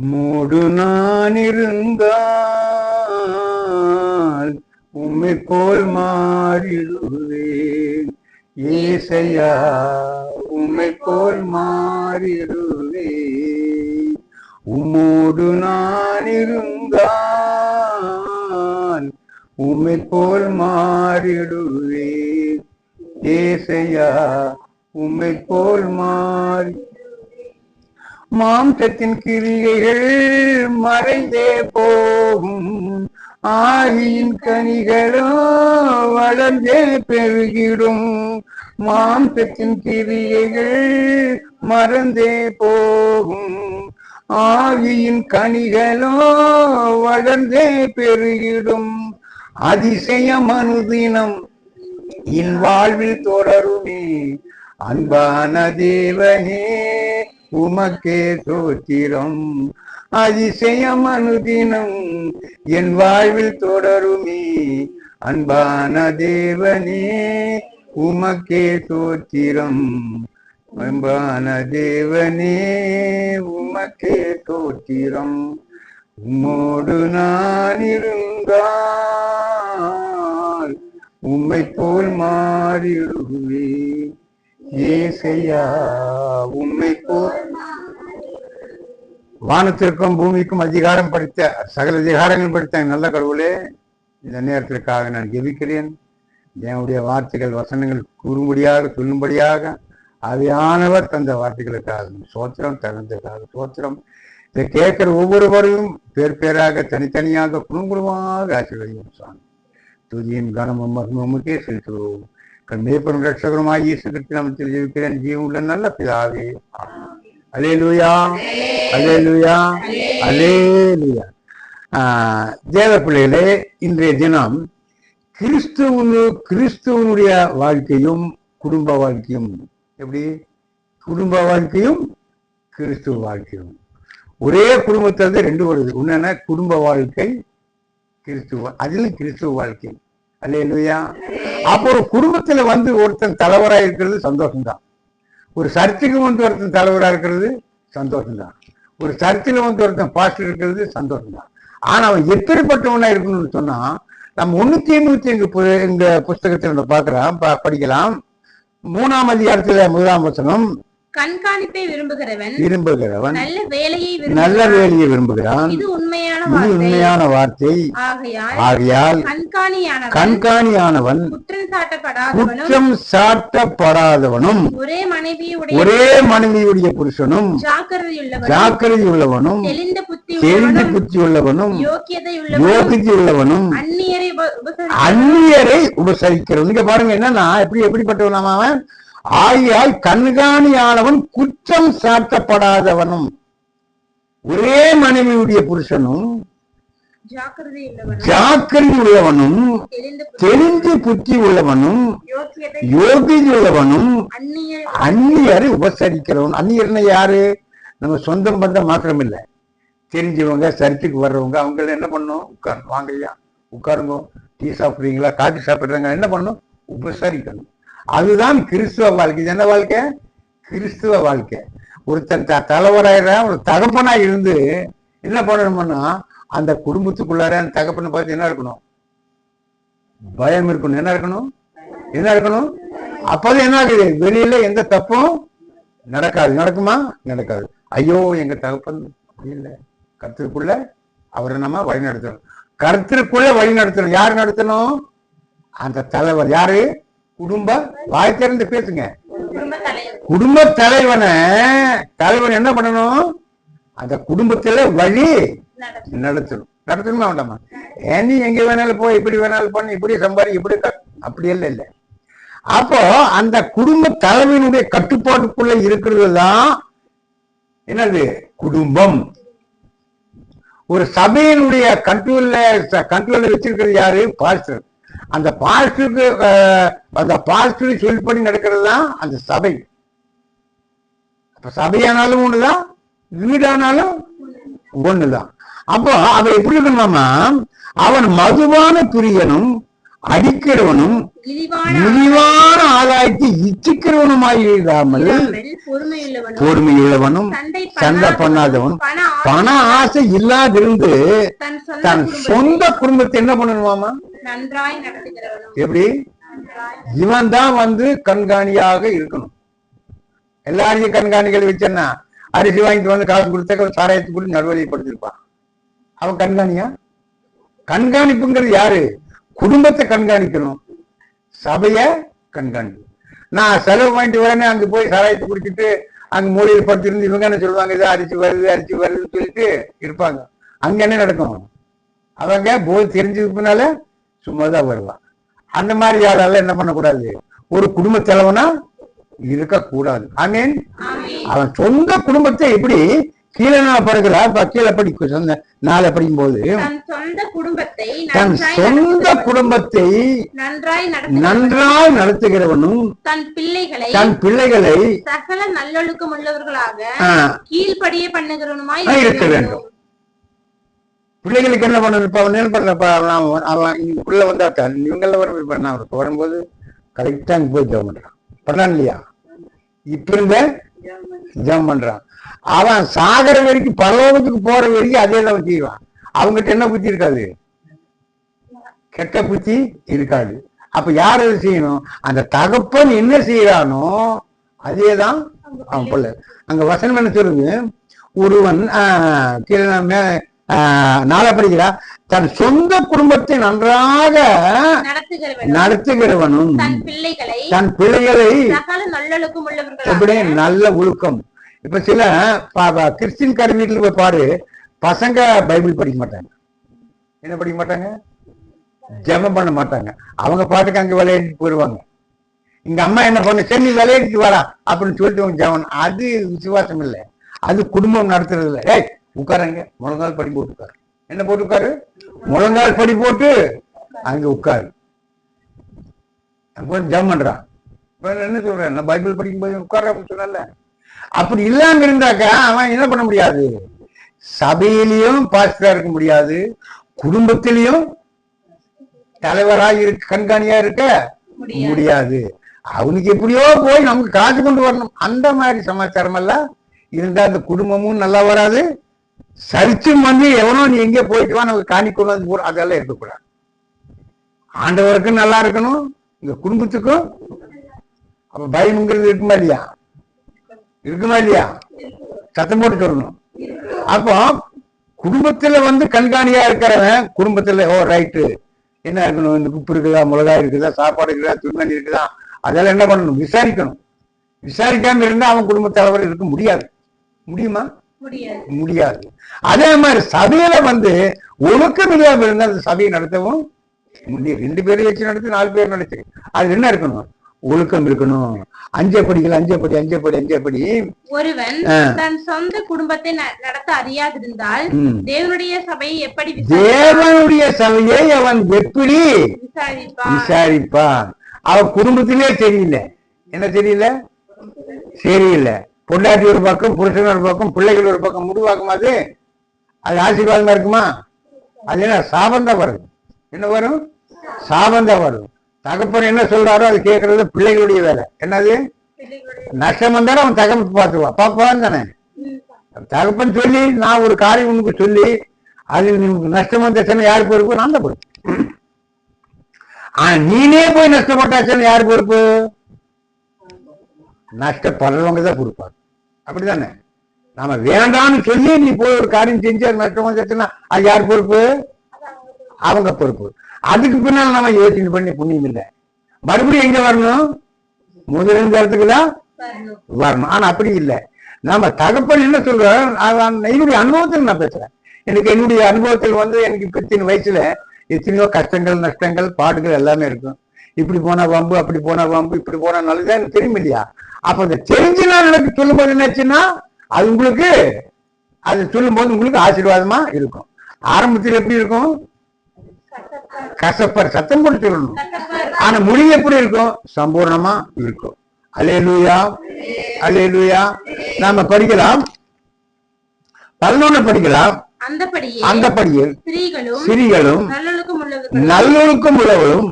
மூடு நான் இருந்தால் உம்மை போல் மாறிடுவேன் ஏசையா, உம்மை போல் மாறிடுவேன். உம்மோடு நான் இருந்தால் உம்மை போல் மாறிடுவேன் ஏசையா, உம்மை போல் மாறி. மாம்சத்தின் கிரியைகள் மறைந்தே போகும், ஆவியின் கனிகளோ வளர்ந்தே பெருகிடும். மாம்சத்தின் கிரியைகள் மறந்தே போகும், ஆவியின் கனிகளோ வளர்ந்தே பெருகிடும். அதிசயம் அனுதினம் என் வாழ்வில் தொடருமே, அன்பான தேவனே உமக்கே சோத்திரம். அதிசயம் அனுதினம் என் வாழ்வில் தொடருமே, அன்பான தேவனே உமக்கே சோத்திரம். அன்பான தேவனே உமக்கே சோத்திரம். உம்மோடு நான் இருந்தால் உம்மை போல் மாறிடுவேன் ஏசையா, உம்மை போல். வானத்திற்கும் பூமிக்கும் அதிகாரம் படித்த சகல அதிகாரங்கள் படித்த நல்ல கடவுளே, இந்த நேரத்திற்காக நான் ஜெபிக்கிறேன். என்னுடைய வார்த்தைகள் வசனங்கள் கூறும்படியாக சொல்லும்படியாக அவையானவர் தந்த வார்த்தைகளுக்காக சோத்திரம், தகுந்ததாக சோத்திரம். இதை கேட்கிற ஒவ்வொருவரையும் பேர் பேராக தனித்தனியாக குடும்பமாக ஆசீர்வதியும் சாமி. துதியின் கனமும் மகிமுக்கே செலுத்துவோம். மேற்பெரும் ரட்சகருமாய் இயேசு கிறிஸ்து நாமத்தில் ஜெபிக்கிறேன் ஜீவனுள்ள நல்ல பிதாவே. அல்லேலூயா, அல்லேலூயா, அல்லேலூயா. தேவ பிள்ளைகளே, இன்றைய தினம் கிறிஸ்துவனுடைய வாழ்க்கையும் குடும்ப வாழ்க்கையும். எப்படி? குடும்ப வாழ்க்கையும் கிறிஸ்துவ வாழ்க்கையும் ஒரே குடும்பத்திலிருந்து ரெண்டு வருது. ஒன்னு குடும்ப வாழ்க்கை, கிறிஸ்துவ, அதிலும் கிறிஸ்துவ வாழ்க்கை. அல்லேலூயா. அப்போ ஒரு குடும்பத்துல ஒருத்தன் தலைவராக இருக்கிறது சந்தோஷம்தான். ஒரு சர்ச்சுக்கு ஒருத்தன் தலைவராக இருக்கிறது சந்தோஷம்தான். ஒரு சர்ச்சில் ஒருத்தன் பாஸ்டர் இருக்கிறது சந்தோஷம்தான். ஆனா அவன் எப்படிப்பட்டவனா இருக்கணும்னு சொன்னா, நம்ம 195 எங்க புஸ்தகத்தில் பார்க்கலாம், படிக்கலாம். 3ஆம் அதிகாரத்துல 1ஆம் வசனம். கண்காணிப்பை விரும்புகிறவன் நல்ல வேலையை விரும்புகிறான். இது உண்மையான வார்த்தை. ஆகையால் கண்காணியானவன் குற்றம் சாட்டப்படாதவனும் ஒரே மனைவியுடைய புருஷனும் ஜாக்கிரதை உள்ளவனும் தெளிந்த புத்தி உள்ளவனும் யோகியதை உள்ளவனும் அந்நியரை உபசரிக்கிறவன். நீங்க பாருங்க என்னன்னா, எப்படிப்பட்டவன் அவன். ஆகையால் கண்காணியானவன் குற்றம் சாட்டப்படாதவனும் ஒரே மனைவியுடைய புருஷனும் ஜாக்கிரதை உள்ளவனும் தெளிந்து புத்தி உள்ளவனும் யோகிதை உள்ளவனும் அந்நியரை உபசரிக்கிறவன். அந்நியர்னா யாரு? நம்ம சொந்தம் பந்தம் மாத்திரம் இல்லை, தெரிஞ்சவங்க, சர்ச்சுக்கு வர்றவங்க. அவங்க என்ன பண்ணும்? வாங்கய்யா உட்காருங்க, டீ சாப்பிடுறீங்களா, காஃபி சாப்பிடுறாங்க, என்ன பண்ணும்? உபசரிக்கணும். அதுதான் கிறிஸ்துவ வாழ்க்கை. என்ன வாழ்க்கை? கிறிஸ்துவ வாழ்க்கை. ஒருத்தன் தலைவராயிரம் ஒரு தகப்பனா இருந்து என்ன பண்ணணும்னா, அந்த குடும்பத்துக்குள்ளார அந்த தகப்பனை பார்த்து என்ன இருக்கணும்? பயம் இருக்கணும். என்ன இருக்கணும்? அப்போதான் என்ன ஆகுது? வெளியில எந்த தப்பும் நடக்காது. நடக்குமா? நடக்காது. ஐயோ எங்க தகப்பன் இல்லை, கர்த்தருக்குள்ள அவரை நம்ம வழி நடத்தணும். கர்த்தருக்குள்ள வழி நடத்தணும். யாரு நடத்தணும்? அந்த தலைவர். யாரு? குடும்ப வாய் திறந்து பேசுங்க. குடும்ப தலைவன் என்ன பண்ணணும்? அந்த குடும்பத்துல வழி நடத்தணுமா வேண்டாமா? நீ எங்க வேணாலும் போய், இப்படி வேணாலும் பண்ணு, இப்படி சம்பாதி, இப்படி அப்படி எல்லாம் இல்லை. அப்போ அந்த குடும்ப தலைவனுடைய கட்டுப்பாட்டுக்குள்ள இருக்கிறது தான் என்னது? குடும்பம். ஒரு சபையினுடைய கண்ட்ரோல்ல வச்சிருக்கிறது யாரு? பாஸ்டர். அந்த பாஸ்டருக்கு சொல்படி நடக்கிறது தான் அந்த சபை. அப்ப சபையானாலும் ஒண்ணுதான், வீடானாலும் ஒண்ணுதான். அப்போ அவன் எப்படி இருக்கணுமா? அவன் மதுவான பிரியனும் அடிக்கிறவனும் இழிவான ஆதாயத்தை இச்சிக்கிறவனுமாயிராமல் பொறுமையுள்ளவனும் சண்டை பண்ணாதவனும் பண ஆசை இல்லாதிருந்து தன் சொந்த குடும்பத்தை என்ன பண்ணணுமாமா நன்றாய் நடத்துகிறவனும். எப்படி? இவன் தான் கண்காணியாக இருக்கணும். எல்லாரையும் கண்காணிகள் வச்சேன்னா அரிசி வாங்கிட்டு வந்து காசு கொடுத்த சாராயத்தை கூட நடுவழிப்படுத்திருப்பான். அவன் கண்காணியா? கண்காணிப்புங்கிறது யாரு? குடும்பத்தை கண்காணிக்கணும், சபைய கண்காணிக்கணும். நான் செலவு வாங்கிட்டு வரேன்னு அங்க போய் சாராயத்தை குடிச்சிட்டு அங்க மூலையில் படுத்திருந்து இவங்க என்ன சொல்லுவாங்க, இது அரிசி வருதுன்னு சொல்லிட்டு இருப்பாங்க. அங்க என்ன நடக்கும்? அவங்க போய் தெரிஞ்சதுனால சும்மாதான் வருவான். அந்த மாதிரி யாரால என்ன பண்ணக்கூடாது? ஒரு குடும்ப தலைவனா இருக்கக்கூடாது. ஆமீன். அவன் சொந்த குடும்பத்தை எப்படி கீழே படுகிறா? கீழே படிக்கும் நாளை படிக்கும் போது தன் சொந்த குடும்பத்தை நன்றாய் நடத்துகிறவனும் தன் பிள்ளைகளை சகல நல்லொழுக்கம் உள்ளவர்களாக கீழ்படிய பண்ணுகிறவனுமாய் இருக்க வேண்டும். பிள்ளைகளுக்கு என்ன பண்ணப்பா அவன் உள்ள வந்தாத்தான் இவங்கள வரும்போது கரெக்டா அங்க போய் ஜெபம் பண்றான். பண்ணான் இல்லையா? இப்ப இருந்த ஜெபம் பண்றான். அவன் சாகர வரைக்கும் பரலோகத்துக்கு போற வரைக்கும் அதே தான் செய்வான். அவங்ககிட்ட என்ன புத்தி இருக்காது? கெட்ட புத்தி இருக்காது. அப்ப யார் அதை செய்யணும்? அந்த தகப்பன் என்ன செய்யறானோ அதேதான் அவன் பிள்ளை. அங்க வசனம் என்ன சொல்லுங்க? ஒருவன் நாளை படிக்கிறா, தன் சொந்த குடும்பத்தை நன்றாக நடத்துகிறவனும் தன் பிள்ளைகளை எப்படி நல்ல ஒழுக்கம். இப்ப சில கிறிஸ்டின் கார வீட்டுல போய் பாரு, பசங்க பைபிள் படிக்க மாட்டாங்க. என்ன படிக்க மாட்டாங்க? ஜெபம் பண்ண மாட்டாங்க. அவங்க பாட்டுக்கு அங்க விளையாடிட்டு போயிடுவாங்க. இங்க அம்மா என்ன பண்ண, சரி நீ விளையாடிட்டு வாடா அப்படின்னு சொல்லிட்டு ஜெபம். அது விசுவாசம் இல்லை, அது குடும்பம் நடத்துறது இல்லை. ஏய் உட்காருங்க, முழங்கால் படி போட்டு உட்காரு. என்ன போட்டு உட்காரு? முழங்கால் படி போட்டு அங்க உட்காரு. ஜெபம் பண்றான். என்ன சொல்றேன்? நான் பைபிள் படிக்கும் போது உட்கார சொன்னல. அப்படி இல்லாம இருந்தாக்கா அவன் என்ன பண்ண முடியாது? சபையிலையும் பாஸ்டரா இருக்க முடியாது, குடும்பத்திலையும் தலைவராக இருக்க கண்காணியா இருக்க முடியாது. அவனுக்கு எப்படியோ போய் நமக்கு காசு கொண்டு வரணும். அந்த மாதிரி சமாச்சாரம் எல்லாம் இருந்தா அந்த குடும்பமும் நல்லா வராது. சரிச்சும் எவனோ நீ எங்கே போயிட்டு வா நமக்கு காணி கொண்டு வந்து போற அதெல்லாம் இருக்கக்கூடாது. ஆண்டவருக்கும் நல்லா இருக்கணும், இந்த குடும்பத்துக்கும். அப்ப பயம்ங்கிறது இருக்குமா இல்லையா? இருக்குமா இல்லையா? சத்தம் போட்டு சொல்லணும். அப்போ குடும்பத்துல கண்காணியா இருக்கிறவன் குடும்பத்துல ரைட்டு என்ன இருக்கணும், இந்த உப்பு இருக்குதா, மிளகாய் இருக்குதா, சாப்பாடு இருக்குதா, துணிமணி இருக்குதா, அதெல்லாம் என்ன பண்ணணும்? விசாரிக்கணும். விசாரிக்காம இருந்தா அவன் குடும்ப தலைவர் இருக்க முடியாது. முடியுமா? முடியாது. அதே மாதிரி சபையில ஒழுக்கம் இல்லாம இருந்தா அந்த சபையை நடத்தவும் முடியும். 2 பேரை வச்சு நடத்தி 4 பேர் நடத்து. அது என்ன இருக்கணும்? ஒழுக்கம் இருக்கணும். அஞ்சப்படி ஒருவன் தன் சொந்த குடும்பத்தை நடத்த அறியாதிருந்தால் தேவனுடைய சபையை அவன் எப்படி விசாரிப்பான்? அவன் குடும்பத்திலே தெரியல. என்ன தெரியல? சரியில்லை. பொண்டாட்டி ஒரு பக்கம், புருஷன் ஒரு பக்கம், பிள்ளைகள் ஒரு பக்கம், முடிவாக்கும். அது ஆசீர்வாதமா இருக்குமா? அது என்ன? சாபந்தான் வரும். என்ன வரும்? சாபந்தான் வரும். தகப்பன் என்ன சொல்றாரோ அது கேட்கறது பிள்ளைகளுடைய வேலை. என்னது? நஷ்டம் வந்தாலும் அவன் தகப்பன் பார்த்துவான். பாப்பான் தானே. தகப்பன் சொல்லி நான் ஒரு காரியம் உனக்கு சொல்லி அது நஷ்டம் வந்தாச்சுன்னா யாரு பொறுப்பு? நான் தான் பொறுப்பு. நீனே போய் நஷ்டப்பட்டாச்சுன்னா யாரு பொறுப்பு? நஷ்டப்படுறவங்க தான் பொறுப்பாங்க. அப்படித்தானே? நாம வேண்டாம்னு சொல்லி நீ போய் ஒரு காரியம் செஞ்சு அது நஷ்டம் வந்துச்சுன்னா அது யார் பொறுப்பு? அவங்க பொறுப்பு. அதுக்கு பின்னால் நம்ம யோசனை பண்ணி புண்ணியம் இல்லை. மறுபடியும் எங்க வரணும்? முதலிருந்த இடத்துக்குதான் வரணும். ஆனா அப்படி இல்லை. நாம தகப்பன் என்ன சொல்றோம்? என்னுடைய அனுபவத்தில் நான் பேசுறேன். என்னுடைய அனுபவத்தில் எனக்கு இத்தனை வயசுல எத்தனையோ கஷ்டங்கள், நஷ்டங்கள், பாடுகள் எல்லாமே இருக்கும். இப்படி போனா வம்பு, அப்படி போனா வம்பு, இப்படி போனா நல்லதுதான் எனக்கு தெரியும் இல்லையா? அப்ப அந்த தெரிஞ்சுனா எனக்கு சொல்லும் போது என்னாச்சுன்னா அது உங்களுக்கு, அது சொல்லும் போது உங்களுக்கு ஆசீர்வாதமா இருக்கும். ஆரம்பத்தில் எப்படி இருக்கும்? கசப்பர் சத்தம் போட்டு சொல்லணும். ஆனா முடிவு எப்படி இருக்கும்? சம்பூர்ணமா இருக்கும். அல்லேலூயா, அல்லேலூயா. நாம படிக்கலாம், 11 படிக்கலாம். அந்தபடியே ஸ்திரீகளும் நல்லொழுக்கம் நல்லொழுக்கம் உள்ளவளும்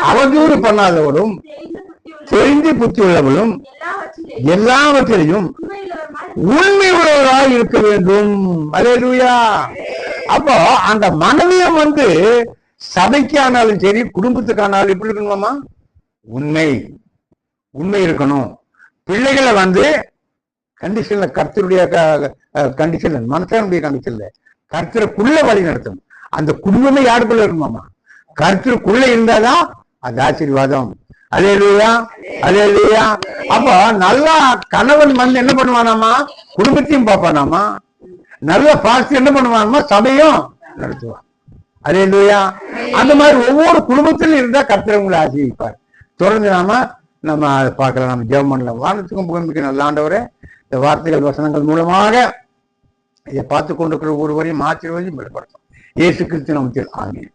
அவதூறு பண்ணாதவளும் தெரிந்து புத்தி உள்ளவளும் எல்லாவற்றிலையும் உண்மை உள்ளவராக இருக்க வேண்டும். அல்லேலூயா. அப்போ அந்த மனைவியம் சபைக்கு ஆனாலும் சரி, குடும்பத்துக்கானாலும் எப்படி இருக்கணுமாமா? உண்மை இருக்கணும். பிள்ளைகளை கண்டிஷன்ல, கர்த்தருடைய கண்டிஷன்ல, மனசனுடைய கண்டிஷன்ல கர்த்தருக்குள்ள வழி நடத்தணும். அந்த குடும்பமே யாருக்குள்ள இருக்கணுமாமா? கர்த்தருக்குள்ள இருந்தாதான் அது ஆசீர்வாதம். அல்லேலூயா, அல்லேலூயா. அப்போ நல்லா கணவன் என்ன பண்ணுவானாமா? குடும்பத்தையும் பார்ப்பானாமா. நல்ல பார்த்து என்ன பண்ணுவானாமா? சபையும் நடத்துவான். அல்லேலூயா. அந்த மாதிரி ஒவ்வொரு குடும்பத்திலும் இருந்தா கர்த்தர் உங்களை ஆசீர்வதிப்பார். தொடர்ந்து நம்ம அதை பார்க்கலாம். நம்ம ஜெபம் பண்ணலாம். வானத்துக்கும் பூமிக்கு நல்ல ஆண்டவரே, இந்த வார்த்தைகள் வசனங்கள் மூலமாக இதை பார்த்து கொண்டிருக்கிற ஒருவரையும் ஆசீர்வதியும் வெளிப்படுத்தும். இயேசு கிறிஸ்து நாமத்தில் ஆமென்.